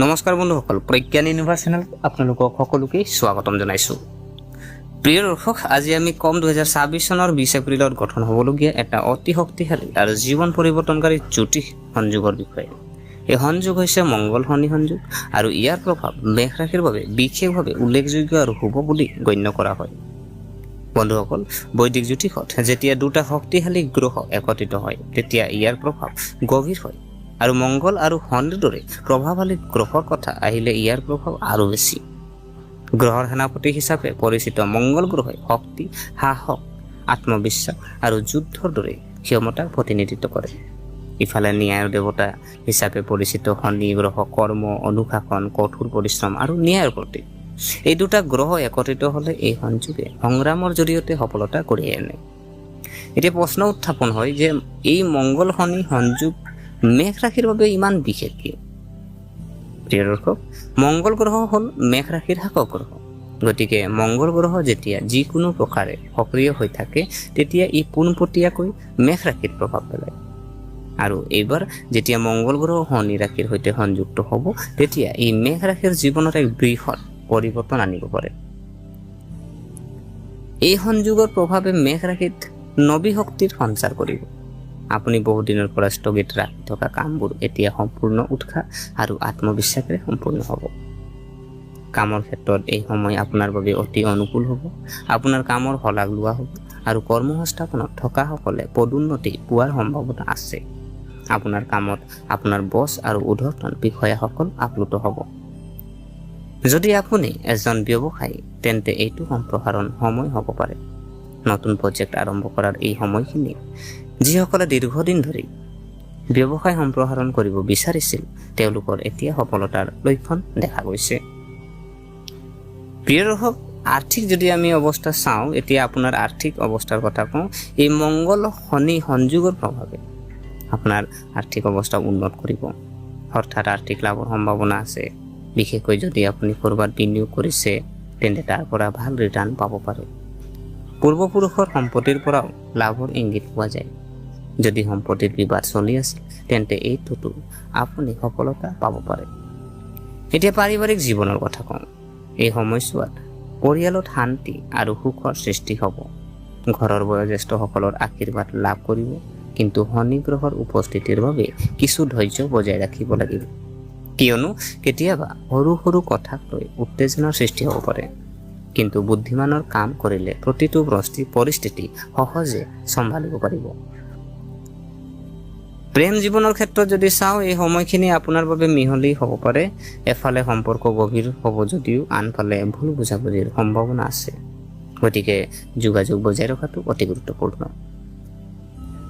নমস্কাৰ বন্ধুসকল, প্ৰজ্ঞান ইউনিভাৰ্ছ চেনেলত আপোনালোকক সকলোকে স্বাগতম জনাইছোঁ। প্ৰিয় দৰ্শক, আজি আমি 2024 চনৰ 20 এপ্ৰিলত গঠন হ'বলগীয়া এটা অতি শক্তিশালী আৰু জীৱন পৰিৱৰ্তনকাৰী জ্যোতিষ সংযোগৰ বিষয়ে। এই সংযোগ হৈছে মংগল শনি সংযোগ আৰু ইয়াৰ প্ৰভাৱ মেষ ৰাশিৰ বাবে বিশেষভাৱে উল্লেখযোগ্য আৰু শুভ বুলি গণ্য কৰা হয়। বন্ধুসকল, বৈদিক জ্যোতিষত যেতিয়া দুটা শক্তিশালী গ্ৰহ একত্ৰিত হয় তেতিয়া ইয়াৰ প্ৰভাৱ গভীৰ হয়, আৰু মংগল আৰু শনিৰ দৰে প্ৰভাৱশালী গ্ৰহৰ কথা আহিলে ইয়াৰ প্ৰভাৱ আৰু বেছি। গ্ৰহৰ সেনাপতি হিচাপে পৰিচিত মংগল গ্ৰহে শক্তি, সাহস, আত্মবিশ্বাস আৰু যুদ্ধৰ দৰে ক্ষমতাক প্ৰতিনিধিত্ব কৰে। ইফালে ন্যায়ৰ দেৱতা হিচাপে পৰিচিত শনি গ্ৰহ কৰ্ম, অনুশাসন, কঠোৰ পৰিশ্ৰম আৰু ন্যায়ৰ প্ৰতীক। এই দুটা গ্ৰহ একত্ৰিত হ'লে এই সংযোগে সংগ্ৰামৰ জৰিয়তে সফলতা কঢ়িয়াই আনে। এতিয়া প্ৰশ্ন উত্থাপন হয় যে এই মংগল শনি সংযোগ মেষ ৰাশিৰ বাবে ইমান বিশেষ কিয়? প্ৰিয় দৰ্শক, মংগল গ্ৰহ হ'ল মেষ ৰাশিৰ শাসক গ্ৰহ। গতিকে মংগল গ্ৰহ যেতিয়া যিকোনো প্ৰকাৰে সক্ৰিয় হৈ থাকে তেতিয়া ই পোনপটীয়াকৈ মেষ ৰাশিত প্ৰভাৱ পেলায়। আৰু এইবাৰ যেতিয়া মংগল গ্ৰহ শনি ৰাশিৰ সৈতে সংযুক্ত হ'ব তেতিয়া ই মেষ ৰাশিৰ জীৱনত এক বৃহৎ পৰিৱৰ্তন আনিব পাৰে। এই সংযোগৰ প্ৰভাৱে মেষ ৰাশিত নবী শক্তিৰ সঞ্চাৰ কৰিব। আপুনি বহুদিনৰ পৰা স্থগিত ৰাখি থকা কামবোৰ এতিয়া সম্পূৰ্ণ উৎসাহ আৰু আত্মবিশ্বাসেৰে সম্পূৰ্ণ হ'ব। কামৰ ক্ষেত্ৰত এই সময় আপোনাৰ বাবে অতি অনুকূল হ'ব। আপোনাৰ কামৰ শলাগ লোৱা হ'ব আৰু কৰ্মসংস্থাপনত থকাসকলে পদোন্নতি পোৱাৰ সম্ভাৱনা আছে। আপোনাৰ কামত আপোনাৰ বছ আৰু ঊৰ্ধ্বতন বিষয়াসকল আপ্লুত হ'ব। যদি আপুনি এজন ব্যৱসায়ী তেন্তে এইটো সম্প্ৰসাৰণ সময় হ'ব পাৰে। নতুন প্ৰজেক্ট আৰম্ভ কৰাৰ এই সময়খিনি যিসকলে দীৰ্ঘদিন ধৰি ব্যৱসায় সম্প্ৰসাৰণ কৰিব বিচাৰিছিল তেওঁলোকৰ এতিয়া সফলতাৰ লক্ষণ দেখা গৈছে। প্ৰিয় দৰ্শক, আৰ্থিক যদি আমি অৱস্থা চাওঁ, এতিয়া আপোনাৰ আৰ্থিক অৱস্থাৰ কথা কওঁ, এই মংগল শনি সংযোগৰ প্ৰভাৱে আপোনাৰ আৰ্থিক অৱস্থা উন্নত কৰিব, অৰ্থাৎ আৰ্থিক লাভৰ সম্ভাৱনা আছে। বিশেষকৈ যদি আপুনি ক'ৰবাত বিনিয়োগ কৰিছে তেন্তে তাৰ পৰা ভাল ৰিটাৰ্ণ পাব পাৰে। পূৰ্বপুৰুষৰ সম্পত্তিৰ পৰাও লাভৰ ইংগিত পোৱা যায়। যদি সম্পত্তিৰ বিবাদ চলি আছে তেন্তে এইটোতো আপুনি সফলতা পাব পাৰে। এতিয়া পাৰিবাৰিক জীৱনৰ কথা কওঁ। এই সময়ছোৱাত পৰিয়ালত শান্তি আৰু সুখৰ সৃষ্টি হ'ব। ঘৰৰ বয়োজ্যেষ্ঠসকলৰ আশীৰ্বাদ লাভ কৰিব, কিন্তু শনি গ্ৰহৰ উপস্থিতিৰ বাবে কিছু ধৈৰ্য বজাই ৰাখিব লাগিব, কিয়নো কেতিয়াবা সৰু সৰু কথাক লৈ উত্তেজনাৰ সৃষ্টি হ'ব পাৰে। কিন্তু বুদ্ধিমানৰ কাম কৰিলে প্ৰতিটো পৰিস্থিতি সহজে চম্ভালিব পাৰিব। প্ৰেম জীৱনৰ ক্ষেত্ৰত যদি চাওঁ, এই সময়খিনি আপোনাৰ বাবে মিহলি হ'ব পাৰে। এফালে সম্পৰ্ক গভীৰ হ'ব যদিও আনফালে ভুল বুজাবুজিৰ সম্ভাৱনা আছে। গতিকে যোগাযোগ বজাই ৰখাটো অতি গুৰুত্বপূৰ্ণ।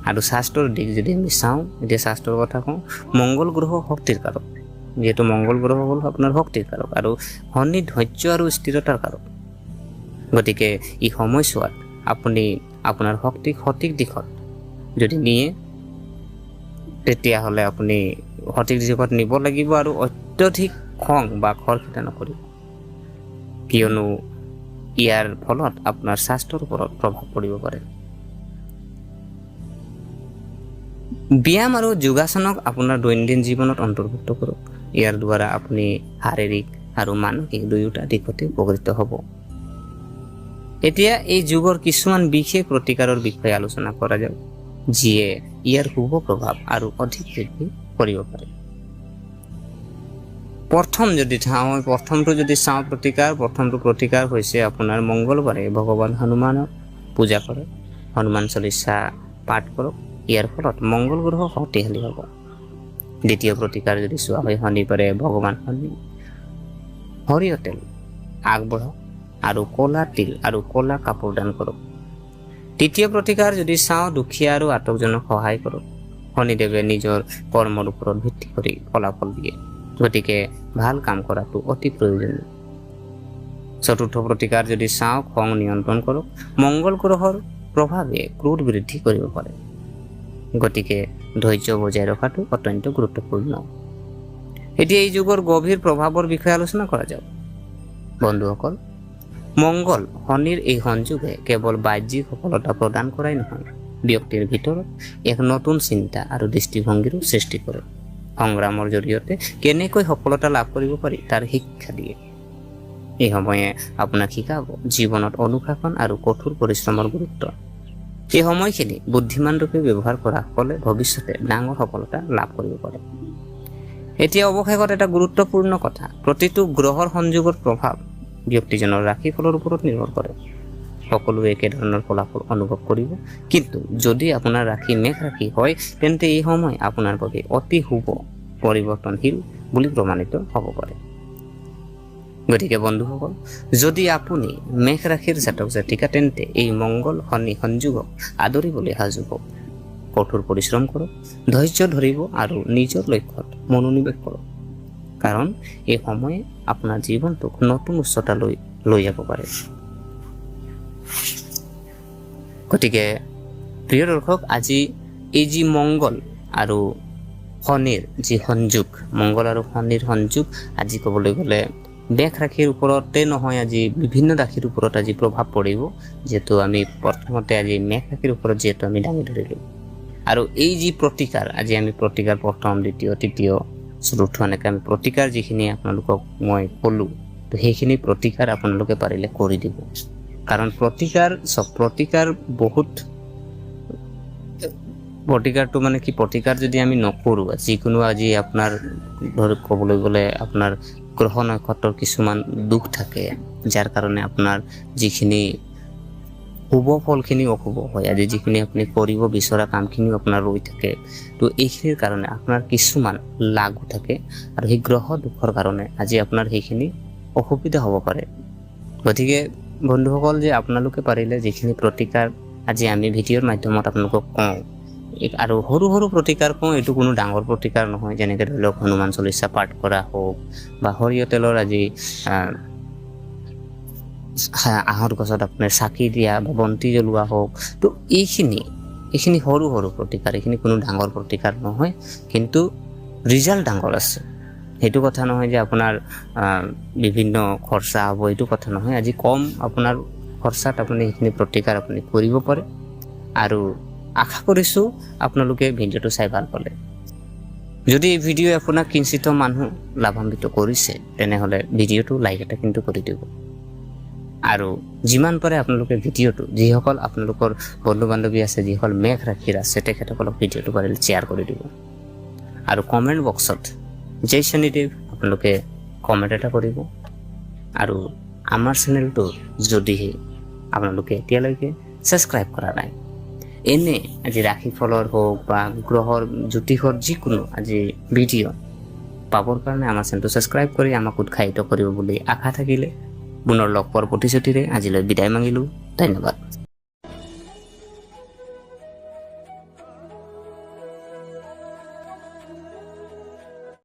আৰু স্বাস্থ্যৰ দিশ যদি আমি চাওঁ, এতিয়া স্বাস্থ্যৰ কথা কওঁ, মংগল গ্ৰহ শক্তিৰ কাৰক। যিহেতু মংগল গ্ৰহ হ'ল আপোনাৰ শক্তিৰ কাৰক আৰু শনি ধৈৰ্য আৰু স্থিৰতাৰ কাৰক। গতিকে এই সময়ছোৱাত আপুনি আপোনাৰ শক্তিক সঠিক দিশত যদি নিয়ে তেতিয়াহ'লে আপুনি সঠিক দিশত নিব লাগিব আৰু অত্যধিক খং বা খৰখেদা নকৰিব, কিয়নো ইয়াৰ ফলত আপোনাৰ স্বাস্থ্যৰ ওপৰত প্ৰভাৱ পৰিব পাৰে। ব্যায়াম আৰু যোগাসনক আপোনাৰ দৈনন্দিন জীৱনত অন্তৰ্ভুক্ত কৰক। ইয়াৰ দ্বাৰা আপুনি শাৰীৰিক আৰু মানসিক দুয়োটা দিশতে উপকৃত হ'ব। এতিয়া এই যুগৰ কিছুমান বিশেষ প্ৰতিকাৰৰ বিষয়ে আলোচনা কৰা যাওক, যিয়ে ইয়াৰ শুভ প্ৰভাৱ আৰু অধিক বৃদ্ধি কৰিব পাৰে। প্ৰথমটো যদি চাওঁ প্ৰথমটো প্ৰতিকাৰ হৈছে আপোনাৰ মংগলবাৰে ভগৱান হনুমানক পূজা কৰক, হনুমান চলিচা পাঠ কৰক। ইয়াৰ ফলত মংগল গ্ৰহ শক্তিশালী হ'ব। দ্বিতীয় প্ৰতিকাৰ যদি চোৱা হয়, শনিবাৰে ভগৱান শনি সৰিয়হ তেল আগবঢ়াওক আৰু ক'লা তিল আৰু ক'লা কাপোৰ দান কৰক। তৃতীয় প্ৰতিকাৰ যদি চাওঁ, দুখীয়া আৰু আটকজনক সহায় কৰক। শনিদেৱে নিজৰ কৰ্মৰ ওপৰত ভিত্তি কৰি ফলাফল দিয়ে, গতিকে ভাল কাম কৰাটো অতি প্ৰয়োজনীয়। চতুৰ্থ প্ৰতিকাৰ যদি চাওঁ, খং নিয়ন্ত্ৰণ কৰক। মংগল গ্ৰহৰ প্ৰভাৱে ক্ৰোধ বৃদ্ধি কৰিব পাৰে, গতিকে ধৈৰ্য বজাই ৰখাটো অত্যন্ত গুৰুত্বপূৰ্ণ। এতিয়া এই যুগৰ গভীৰ প্ৰভাৱৰ বিষয়ে আলোচনা কৰা যাওক। বন্ধুসকল, মংগল শনিৰ এই সংযোগে কেৱল বাহ্যিক সফলতা প্ৰদান কৰাই নহয়, ব্যক্তিৰ ভিতৰত এক নতুন চিন্তা আৰু দৃষ্টিভংগীৰো সৃষ্টি কৰে। সংগ্ৰামৰ জৰিয়তে কেনেকৈ সফলতা লাভ কৰিব পাৰি তাৰ শিক্ষা দিয়ে। এই সময়ে আপোনাক শিকাব জীৱনত অনুশাসন আৰু কঠোৰ পৰিশ্ৰমৰ গুৰুত্ব। এই সময়খিনি বুদ্ধিমান ৰূপে ব্যৱহাৰ কৰা সকলে ভৱিষ্যতে ডাঙৰ সফলতা লাভ কৰিব পাৰে। এতিয়া অৱশেষত এটা গুৰুত্বপূৰ্ণ কথা, প্ৰতিটো গ্ৰহৰ সংযোগৰ প্ৰভাৱ ব্যক্তিজনৰ ৰাশিফলৰ ওপৰত নিৰ্ভৰ কৰে। সকলোৱে একেধৰণৰ ফলাফল অনুভৱ কৰিব, কিন্তু যদি আপোনাৰ ৰাশি মেঘ ৰাশি হয় তেন্তে এই সময় আপোনাৰ বাবে অতি শুভ পৰিৱৰ্তনশীল বুলি প্ৰমাণিত হ'ব পাৰে। গতিকে বন্ধুসকল, যদি আপুনি মেঘ ৰাশিৰ জাতক জাতিকা তেন্তে এই মংগল শনি সংযোগক আদৰিবলৈ সাজু হওক। কঠোৰ পৰিশ্ৰম কৰক, ধৈৰ্য ধৰিব আৰু নিজৰ লক্ষ্যত মনোনিৱেশ কৰক, কাৰণ এই সময়ে আপোনাৰ জীৱনটোক নতুন উচ্চতালৈ লৈ যাব পাৰে। গতিকে প্ৰিয় দৰ্শক, আজি এই যি মংগল আৰু শনিৰ যি সংযোগ, মংগল আৰু শনিৰ সংযোগ, আজি ক'বলৈ গ'লে মেঘ ৰাশিৰ ওপৰতে নহয়, আজি বিভিন্ন ৰাশিৰ ওপৰত আজি প্ৰভাৱ পৰিব। যিহেতু আমি প্ৰথমতে আজি মেঘ ৰাশিৰ ওপৰত যিহেতু আমি দাঙি ধৰিলোঁ, আৰু এই যি প্ৰতিকাৰ, আজি আমি প্ৰতিকাৰ প্ৰথম, দ্বিতীয়, তৃতীয়, চতুৰ্থ এনেকৈ আমি প্ৰতিকাৰ যিখিনি আপোনালোকক মই ক'লোঁ, তো সেইখিনি প্ৰতিকাৰ আপোনালোকে পাৰিলে কৰি দিব। কাৰণ প্ৰতিকাৰ বহুত, প্ৰতিকাৰটো মানে কি, প্ৰতিকাৰ যদি আমি নকৰোঁ, যিকোনো আজি আপোনাৰ ধৰক ক'বলৈ গ'লে আপোনাৰ গ্ৰহ নক্ষত্ৰৰ কিছুমান দুখ থাকে, যাৰ কাৰণে আপোনাৰ যিখিনি শুভ ফলখিনি অশুভ হয়, আজি যিখিনি আপুনি কৰিব বিচৰা কামখিনিও আপোনাৰ ৰৈ থাকে, তো এইখিনিৰ কাৰণে আপোনাৰ কিছুমান লাগু থাকে, আৰু সেই গ্ৰহ দুখৰ কাৰণে আজি আপোনাৰ সেইখিনি অসুবিধা হ'ব পাৰে। গতিকে বন্ধুসকল, যে আপোনালোকে পাৰিলে যিখিনি প্ৰতিকাৰ আজি আমি ভিডিঅ'ৰ মাধ্যমত আপোনালোকক কওঁ, আৰু সৰু সৰু প্ৰতিকাৰ কওঁ, এইটো কোনো ডাঙৰ প্ৰতিকাৰ নহয়। যেনেকৈ ধৰি লওক হনুমান চলিচা পাঠ কৰা হওক, বা সৰিয়হ তেলৰ আজি আহঁত গছত আপোনাৰ চাকি দিয়া বা বন্তি জ্বলোৱা হওক, তো এইখিনি সৰু সৰু প্ৰতিকাৰ, এইখিনি কোনো ডাঙৰ প্ৰতিকাৰ নহয়, কিন্তু ৰিজাল্ট ডাঙৰ আছে। সেইটো কথা নহয় যে আপোনাৰ বিভিন্ন খৰচা হ'ব, এইটো কথা নহয়। আজি কম আপোনাৰ খৰচাত আপুনি সেইখিনি প্ৰতিকাৰ আপুনি কৰিব পাৰে, আৰু আশা কৰিছোঁ আপোনালোকে ভিডিঅ'টো চাই ভাল পালে। যদি এই ভিডিঅ' আপোনাক কিঞ্চিত মানুহ লাভান্বিত কৰিছে, তেনেহ'লে ভিডিঅ'টো লাইক এটা কিন্তু কৰি দিব, আৰু যিমান পাৰে আপোনালোকে ভিডিঅ'টো, যিসকল আপোনালোকৰ বন্ধু বান্ধৱী আছে, যিসকল মেঘ ৰাশিৰ আছে, তেখেতসকলক ভিডিঅ'টো পাৰিলে শ্বেয়াৰ কৰি দিব। আৰু কমেণ্ট বক্সত জয় শনিদেৱ আপোনালোকে কমেণ্ট এটা কৰিব। আৰু আমাৰ চেনেলটো যদিহে আপোনালোকে এতিয়ালৈকে ছাবস্ক্ৰাইব কৰা নাই, এনে আজি ৰাশিফলৰ হওক বা গ্ৰহৰ জ্যোতিষৰ যিকোনো আজি ভিডিঅ' পাবৰ কাৰণে আমাৰ চেনেলটো ছাবস্ক্ৰাইব কৰি আমাক উৎসাহিত কৰিব বুলি আশা থাকিলে পুনৰ লগ পোৱাৰ প্ৰতিশ্ৰুতিৰে আজিলৈ বিদায় মাগিলোঁ। ধন্যবাদ।